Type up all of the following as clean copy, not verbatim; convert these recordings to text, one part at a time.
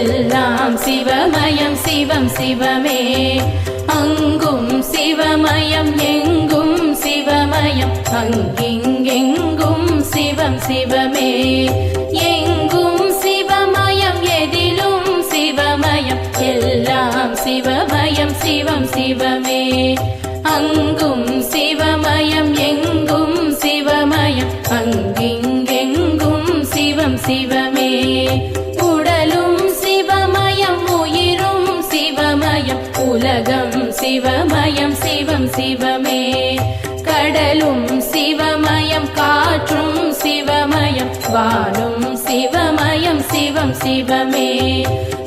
எல்லாம் சிவமயம் சிவம் சிவமே. அங்கும் சிவமயம் எங்கும் சிவமயம் அங்கிங்கெங்கும் சிவம் சிவமே. எங்கும் சிவமயம் எதிலும் சிவமயம் எல்லாம் சிவமயம் சிவம் சிவமே. அங்கும் சிவமயம் எங்கும் சிவமயம் அங்கிங்கெங்கும் சிவம் சிவமே. உடலும் சிவமயம் உயிரும் சிவமயம் உலகம் சிவமயம் சிவம் சிவமே. கடலும் சிவமயம் காற்றும் சிவமயம் வானும் சிவமயம் சிவம் சிவமே.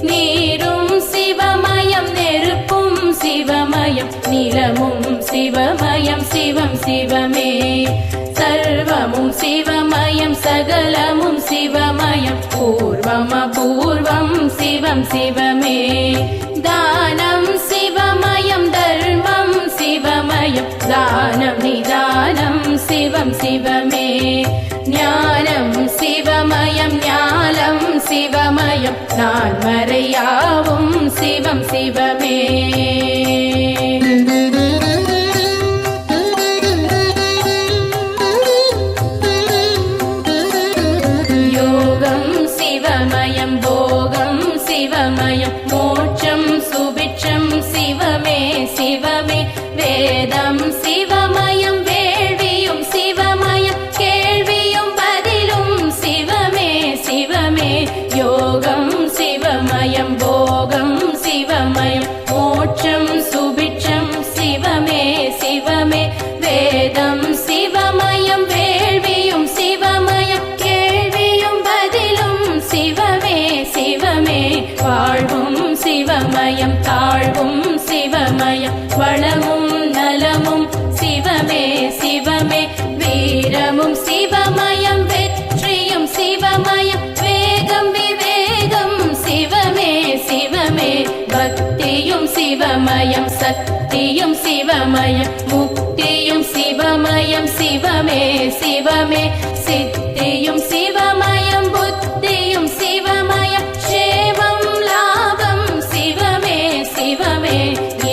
நீரும் சிவமயம் நெருப்பும் சிவமயம் நிலமும் சிவமயம் சிவம் சிவமே. சர்வமும் சிவமயம் சகலமும் சிவமயம் பூர்வம் அபூர்வம் சிவம் சிவமே. தானம் சிவமயம் தர்மம் சிவமயம் தானம் நிதானம் சிவம் சிவமே. ஞானம் சிவமயம் ஞானம் சிவமயம் நான்மறையாவும் சிவம் சிவமே. யோகம் சிவமயம் போகம் சிவமயம் மோட்சம் சுபிட்சம் சிவமே சிவமே. வேதம் சிவமயம் வேள்வியும் சிவமயம் கேள்வியும் பதிலும் சிவமே சிவமே. யோகம் சிவமயம் போகம் சிவமயம் மோட்சம் சுபிட்சம் சிவமே சிவமே. வேதம் சிவமயம் வேள்வியும் சிவமயம் கேள்வியும் பதிலும் சிவமே சிவமே. வாழ்வும் சிவமயம் தாழ்வும் சிவமயம் வளமும் நலமும் சிவமே சிவமே. வீரமும் சிவமயம் வெற்றியும் சிவமயம் வேகம் விவேகம் சிவமே சிவமே. பக்தியும் சிவமயம் சக்தியும் சிவமயம் முக்தியும் சிவமயம் சிவமே சிவமே. சித்தியும் சிவமயம் புத்தியும் சிவமயம் சேவம் லாபம் சிவமே சிவமே.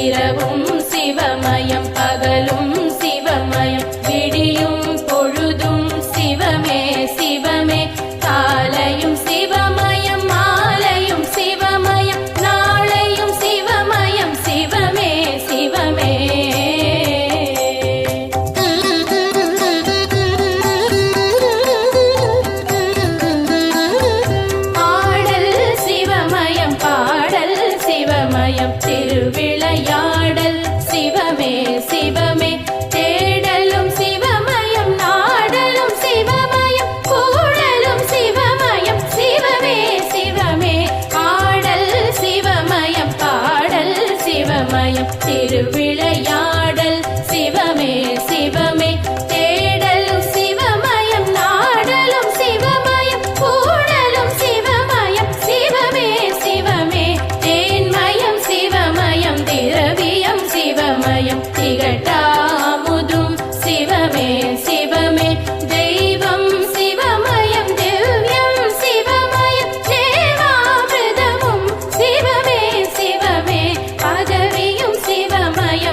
இரவும் சிவமயம் பகலும் சிவமயம் விடியும் பொழுதும் சிவமே சிவமே. காலையும் சிவமயம் மாலையும் சிவமயம் நாளையும் சிவமயம் சிவமே சிவமே. ஆடல் சிவமயம் பாடல் சிவமயம் திருவிளையாடல் சிவமே சிவமே. தேடலும் சிவமயம் நாடலும் சிவமயம் கூடலும் சிவமயம் சிவமே சிவமே. ஆடல் சிவமயம் பாடல் சிவமயம் திருவிளையாடல் சிவமே சிவமே. தேடலும் சிவமயம் நாடலும் சிவமயம் கூடலும் சிவமயம் சிவமே சிவமே. தேன்மயம் சிவமயம் திரவியம் சிவமயம் திகட்டாமுதும் சிவமே சிவமே. தெய்வம் சிவமயம் திவ்யம் சிவமயம் தேவாமிர்தமும் சிவமே சிவமே. பதவியும் சிவமயம்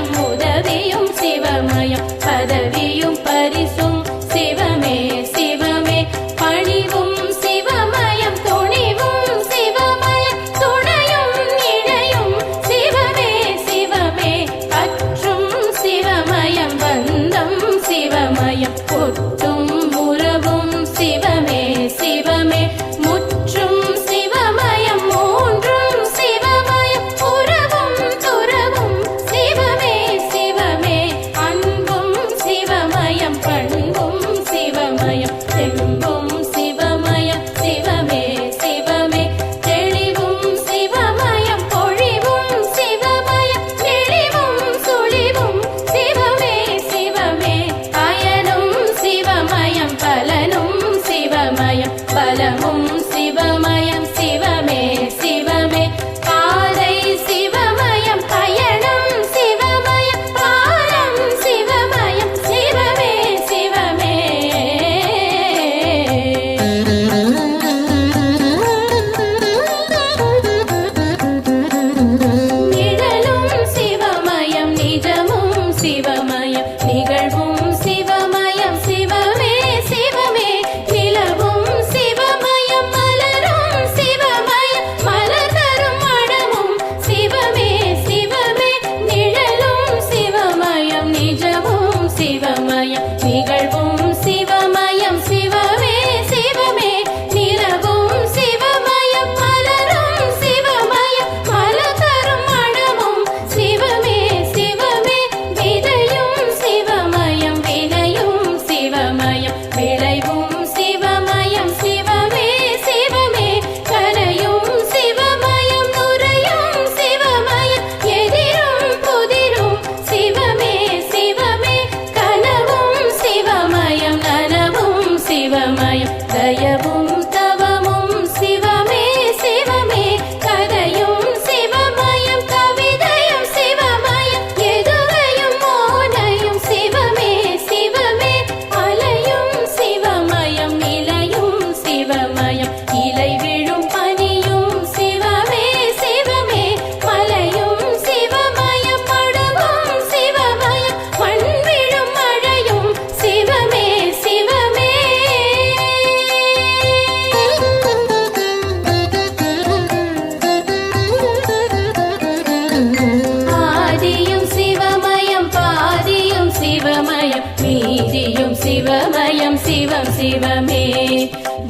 சிவம் சிவமே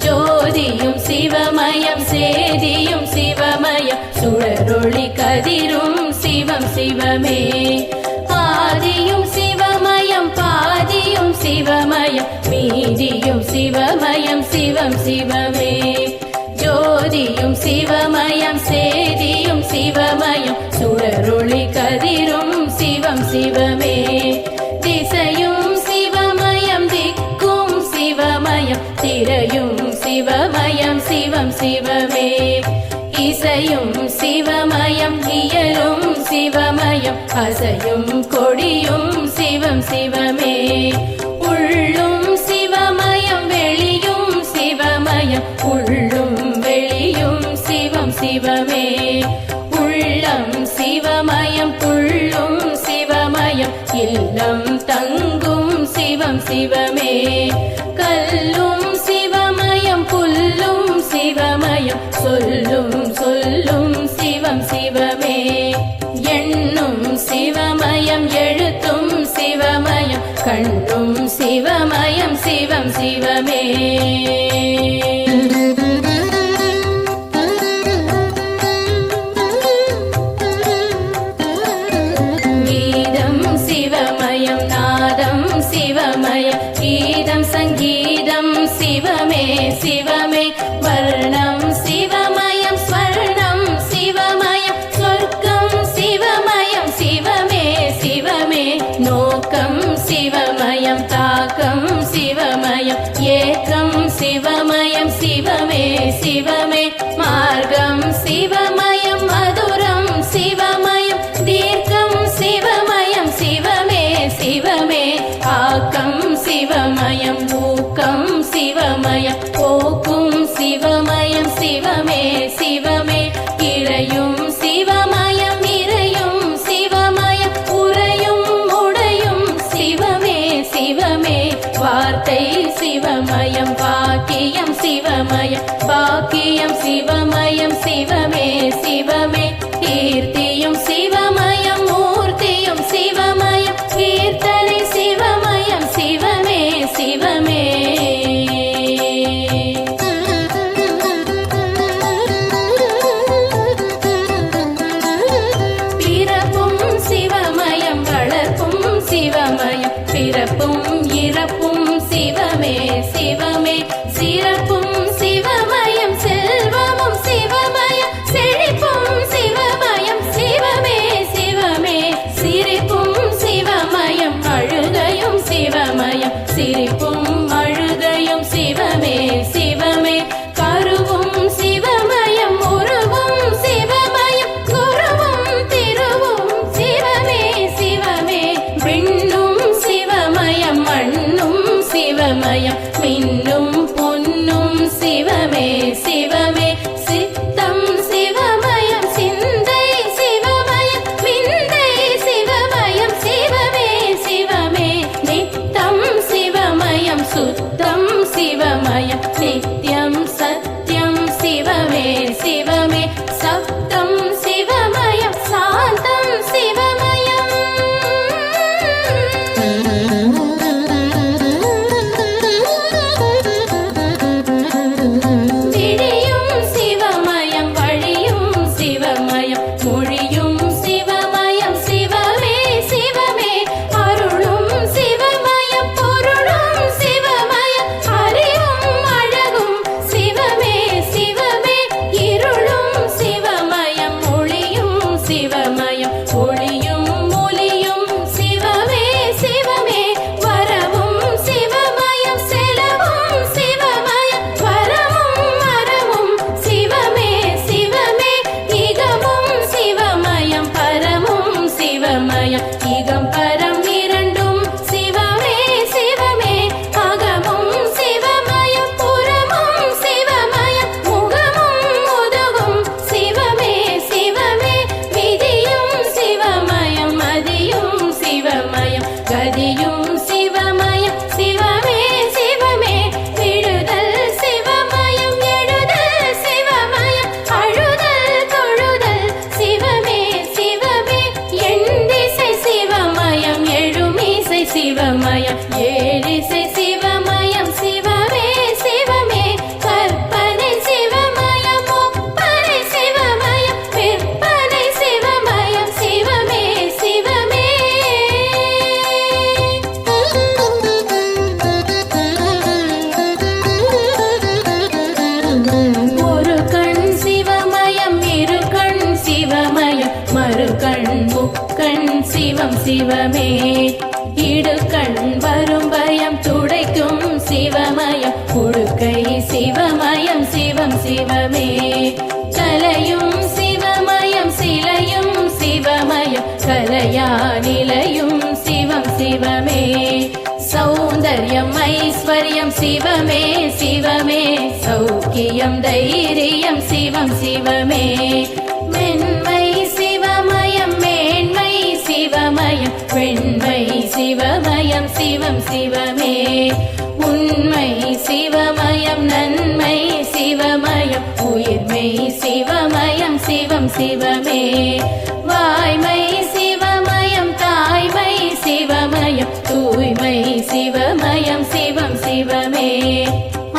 ஜோதியும் சிவமயம் சேதியும் சிவமயம் சுடரொளி கதிரும் சிவம் சிவமே ஆதியும் சிவமயம் பாதியும் சிவமயம் மீதியும் சிவமயம் சிவம் சிவமே ஜோதியும் சிவமயம் சேதியும் சிவமயம் சுடரொளி கதிரும் சிவம் சிவமே திசையும் சிவமயம் திக்கும் சிவமயம் திரையும் சிவமயம் சிவம் சிவமே இசையும் சிவமயம் இயலும் சிவமயம் அசையும் கொடியும் சிவம் சிவமே உள்ளும் சிவமயம் வெளியும் சிவமயம் உள்ளும் வெளியும் சிவம் சிவமே உள்ளம் சிவமயம் புள்ளும் சிவமயம் இல்லம் தங்கும் சிவம் சிவமே கல்லும் சிவமயம் புல்லும் சிவமயம் சொல்லும் சொல்லும் சிவம் சிவமே எண்ணும் சிவமயம் எழுத்தும் சிவமயம் கண்ணும் சிவமயம் சிவம் சிவமே கீதம் சிவமயம் நாதம் சிவமயம் கீதம் சங்கீதம் சிவமே சிவமே வர்ணம் சிவமயம் ஸ்வர்ணம் சிவமயம் சொர்க்கம் சிவமயம் சிவமே சிவமே நோக்கம் சிவமயம் தாக்கம் சிவமயம் ஏக்கம் சிவமயம் சிவமே சிவமே மார்க்கம் சிவமயம் மதுரம் சிவமயம் தீர்க்கம் சிவமயம் சிவமே சிவமே ஆக்கம் சிவமயம் ஊக்கம் சிவமயம் போக்கும் சிவமயம் சிவமே சிவமே இறையும் சிவமயம் இறையும் சிவமயம் உறையும் உடையும் சிவமே சிவமே வார்த்தை சிவமயம் பாக்கியம் சிவமயம் பாக்கியம் சிவமயம் சிவமே சிவமே கீர்த்தியும் சிவமயம் மூர்த்தியும் சிவமயம் கீர்த்தனை சிவமயம் சிவமே சிவமே பிறப்பும் சிவமயம் வளர்ப்பும் சிவமயம் பிறப்பும் இறப்பும் சிவமே சிவமே சிறப்பும் சிவமயம் செல்வமும் சிவமயம் செழிப்பும் சிவமயம் சிவம் சிவமே இடுக்கண் வரும் பயம் துடைக்கும் சிவமயம் உடுக்கை சிவமயம் சிவம் சிவமே கலையும் சிவமயம் சிலையும் சிவமயம் கலையா நிலையும் சிவம் சிவமே சௌந்தர்யம் ஐஸ்வர்யம் சிவமே சிவமே சௌக்கியம் தைரியம் சிவம் சிவமே மென்மை சிவமயம் மேன்மை சிவமயம் வெண்மை சிவமயம் சிவம் சிவமே உண்மை சிவமயம் நன்மை சிவமயம் உயிர்மை சிவமயம் சிவம் சிவமே வாய்மை சிவமயம் தாய்மை சிவமயம் தூய்மை சிவமயம் சிவம் சிவமே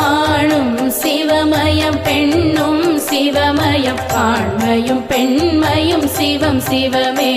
ஆணும் சிவமயம் பெண்ணும் சிவமயம் ஆண்மையும் பெண்மையும் சிவம் சிவமே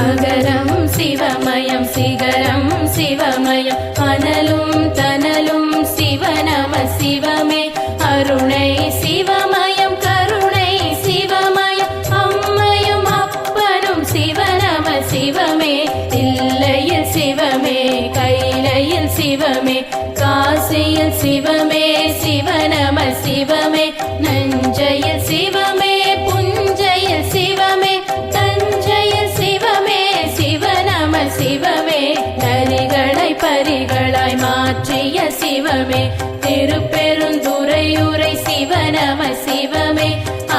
அகரம் சிவமயம் சிகரம் சிவமயம் அனலும் தனலும் சிவநம சிவமே அருணை சிவமயம் கருணை சிவமயம் அம்மையும் அப்பனும் சிவநம சிவமே தில்லையில் சிவமே கைலையில் சிவமே காசியில் சிவமே சிவநம சிவமே நஞ்சையில் சிவமே புஞ்சையில் சிவமே தஞ்சையில் சிவமே சிவநம சிவமே நரிகளை பரிகளாய் மாற்றிய சிவமே திருப்பெருந்துறையுரை சிவநம சிவமே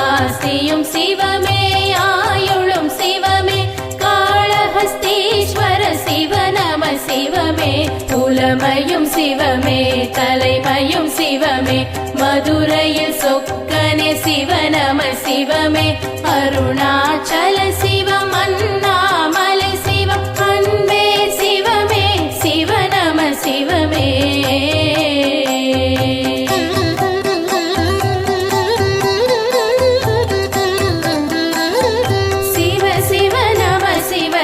ஆசியும் சிவமே ஆயுளும் சிவமே காளஹஸ்தீஸ்வர சிவநம சிவமே புலமையும் சிவமே தலைமையும் சிவமே மதுரையில் சொக்கனே சிவநம சிவமே அருணாச்சல சிவம் அண்ணாமலை சிவம் அன்பே சிவமே சிவநம சிவமே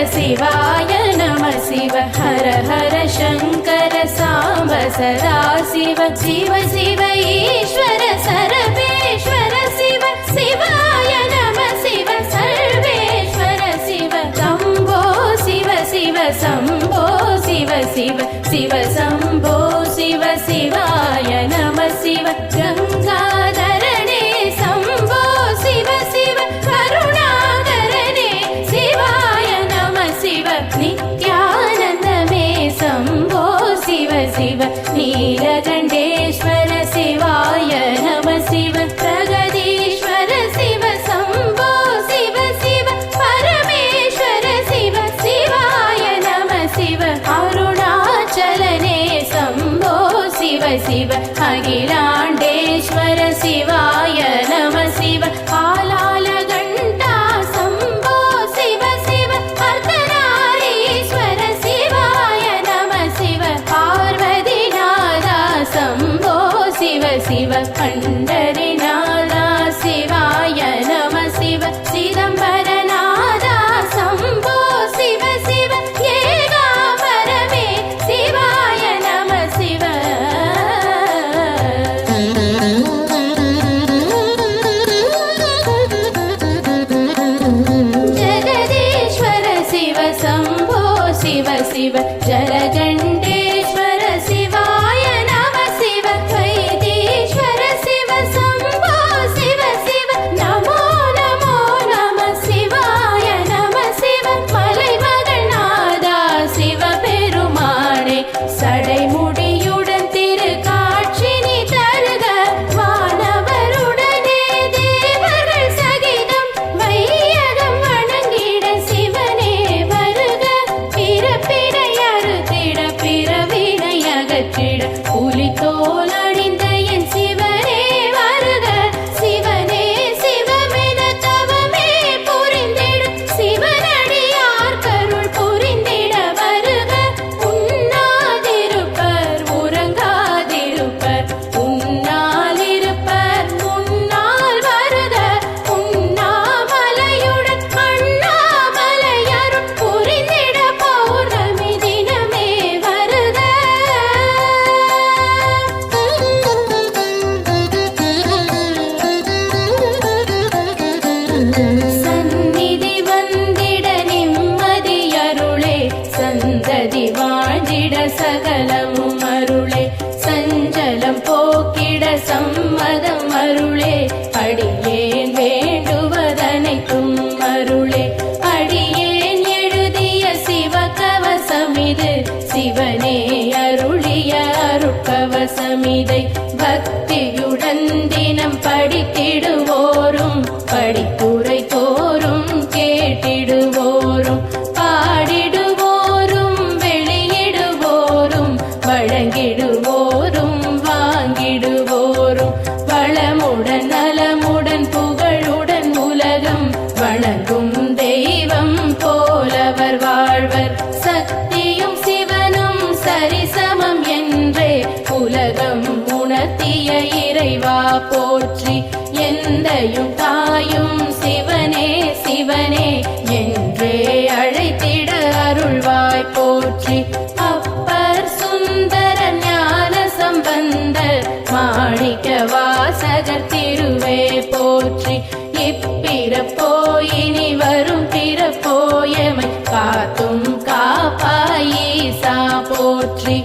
சிவாய நம சிவ ஹர ஹர சங்கர சாம்ப சதா சிவ சிவ சிவ ஈஸ்வர சரபேஸ்வர சிவ சிவாய நம சிவ சர்வேஸ்வர சிவ சம்போ சிவ சிவ சம்போ சிவ சிவ சிவ சம்போ சிவ சிவாய நம சிவ கங்காதரணே சம்போ சிவ சிவ கருணாகரனே சிவாய நம சிவ நித்யானந்தமே சம்போ சிவ சிவ நீலகண்டேஸ்வர சிவாய நம சிவ பிரகதீஸ்வர சிவ சம்போ சிவ சிவ பரமேஸ்வர சிவ சிவாய நம சிவ அருணாச்சலனே சம்போ சிவ சிவ அகிலாண்டேஸ்வர சிவாய நம சிவ ஆலாலகண்டா சம்போ சிவ சிவ அர்த்தநாரீஸ்வர சிவாய நம சிவ பார்வதிநாதா சம்போ சிவ சிவ பண்டரிநாதா சிவாய நம சிவ சிதம்பரநாதா சம்போ சிவ சிவ ஏகாம்பரமே சிவாய நம சிவ ஜகதீஸ்வர சிவ சம்போ சிவ சிவ ஜலகண்டேஸ்வர சிவாய நம சிவ வைத்தீஸ்வர சிவ சம்போ சிவ சிவ நமோ நமோ நம சிவாய நம சிவ மலைமகள்நாதா சிவ பெருமானே சடைமுடியுடன் திரு காட்சி நீ தருக வானவருடனே தேவர்கள் சகிதம் வையகம் வணங்கிட சிவனே வருக பிறப்பினை அறுத்திட பிறவினை அகற்றிட புலித்தோல் அணிந்த என் சிவனே வருக சிவனே சிவமென தவமே புரிந்திடும் சிவனடியார் கருள் புரிந்திட வருக உண்ணாதிருப்பர் உறங்காதிருப்பர் உன்னால் இருப்பர் முன்னால் வருக உண்ணாமலையுடன் அண்ணாமலையருள் புரிந்திட பௌர்ணமி தினமே வருக சகலமும் அருளே சஞ்சலம் போக்கிட சம்மதம் அருளே அடியேன் வேண்டுவதனைத்தும் அருளே அடியேன் எழுதிய சிவகவசமிது சிவனே அருளிய அருட்கவசமிதை பக்தியுடன் தினம் படித்திடுவோரும் படிப்புரை தோறும் கேட்டிடுவோரும் பாடிடுவோரும் வெளியிடுவோரும் வழங்கிடுவோரும் வாங்கிடுவோரும் வளமுடன் நலமுடன் புகழுடன் உலகம் வணங்கும் தெய்வம் போலவர் வாழ்வர் சக்தியும் சிவனும் சரிசமம் என்றே உலகம் உணர்த்திய இறைவா போற்றி எந்தையும் தாயும் சிவனே சிவனே என்றே அழைத்திட அருள்வாய் போற்றி அப்பர் சுந்தர ஞான சம்பந்தர் மாணிக்க வாசகர் திருவே போற்றி இப்பிறப்போ இனி வரும் பிறப்போயமை காத்தும் காப்பாயீசா போற்றி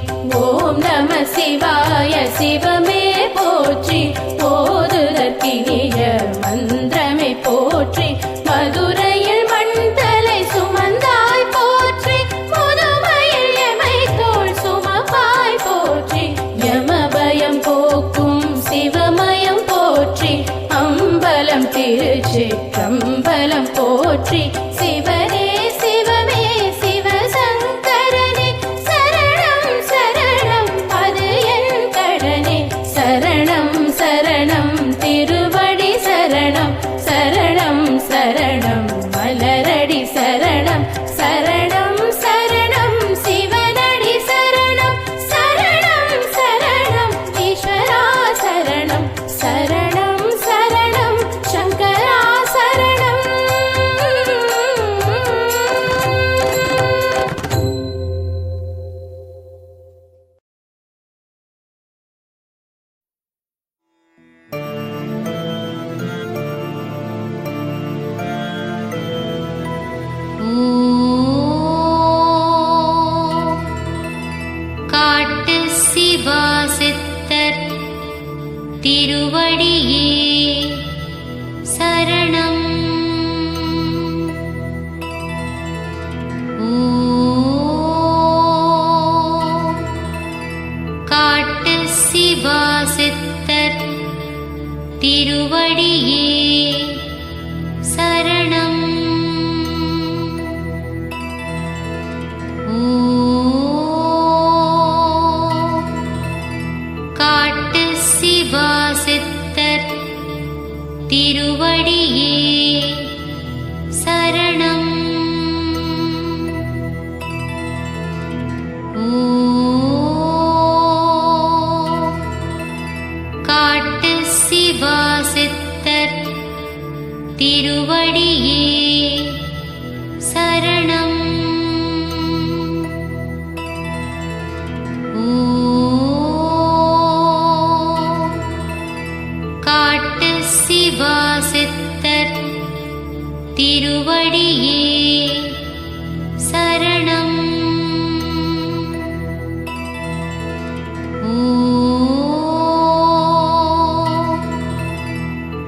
ஓம் நம சிவாய சிவமே போற்றி போதுதற்கினிய மந்திரமே போற்றி மதுரையில் மண்தலை சுமந்தாய் போற்றி முதுமையில் எமை தோள் சுமப்பாய் போற்றி யமபயம் போக்கும் சிவமயம் போற்றி அம்பலம் திருச்சிற்றம்பலம் போற்றி சிவனே சிவமே சிவசங்கரனே சரணம் சரணம் அது என் கடனே சரணம் சரணம் திருவடி சரணம் சரணம் சரணம் மலரடி சரணம் சரணம் சரணம் சிவனடி சரணம் சரணம் சரணம் ஈஸ்வரா சரணம் சரணம் சரணம் சங்கரா சரணம். காட்டு சிவாசித்தர் திருவடியே சரணம். காட்டு சிவாசித்தர் திருவடியே சரணம். காட்டு சிவாசித்தர் திருவடியே சரணம். காட்டு சிவாசித்தர் திருவடியே சரணம். காட்டு சிவாசித்தர் திருவடியே சரணம்.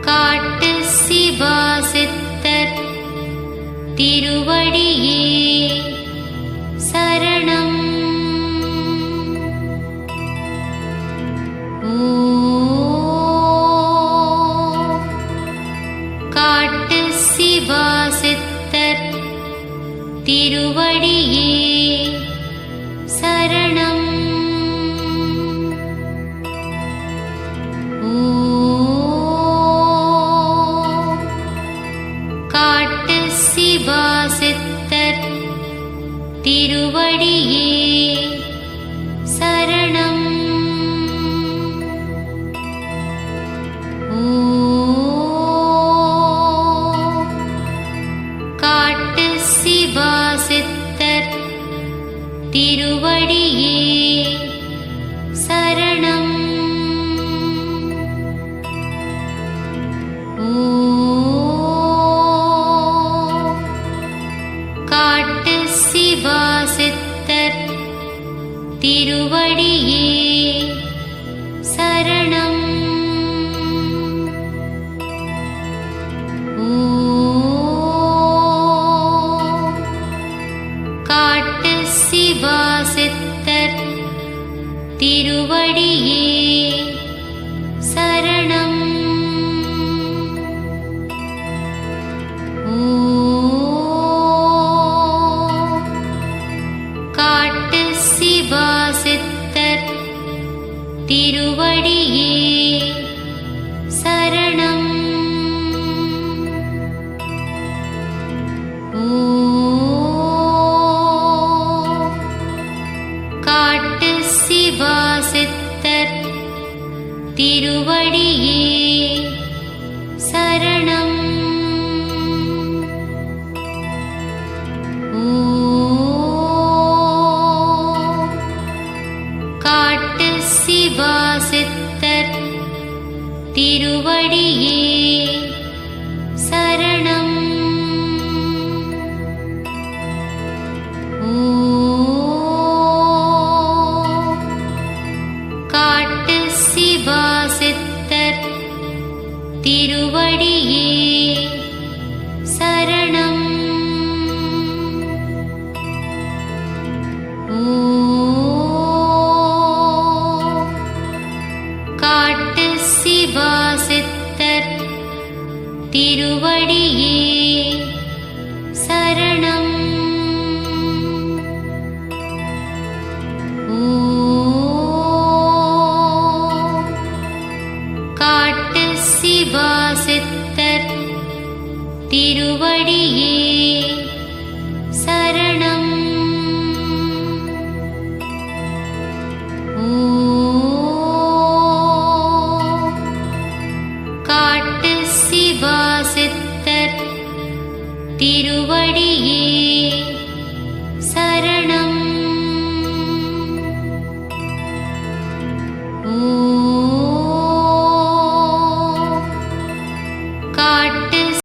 காட்டு சிவாசித்தர் திருவடியே சரணம். காட்டு சிவாசித்தர் திருவடியே சரணம். திருவடியே சரணம். ஓம் காட்டு சிவாசித்தர் திருவடியே சரணம். ஓம் காட்டு சிவாசித்தர் திருவடியே சரணம். ஓம் காட்டு சிவாசித்தர் திருவடியே சரணம். ஓம் காட்டு சிவாசித்தர் திருவடியே சரணம். ஓம் காட்டு சிவாசித்தர் திருவடியே சரணம். ஓம் காட்டு சிவாசித்தர் திருவடியே சரணம். ஓம் காட்டு சிவாசித்தர் திருவடியே சரணம். ஓம் காட்டு சிவாசித்தர் திருவடியே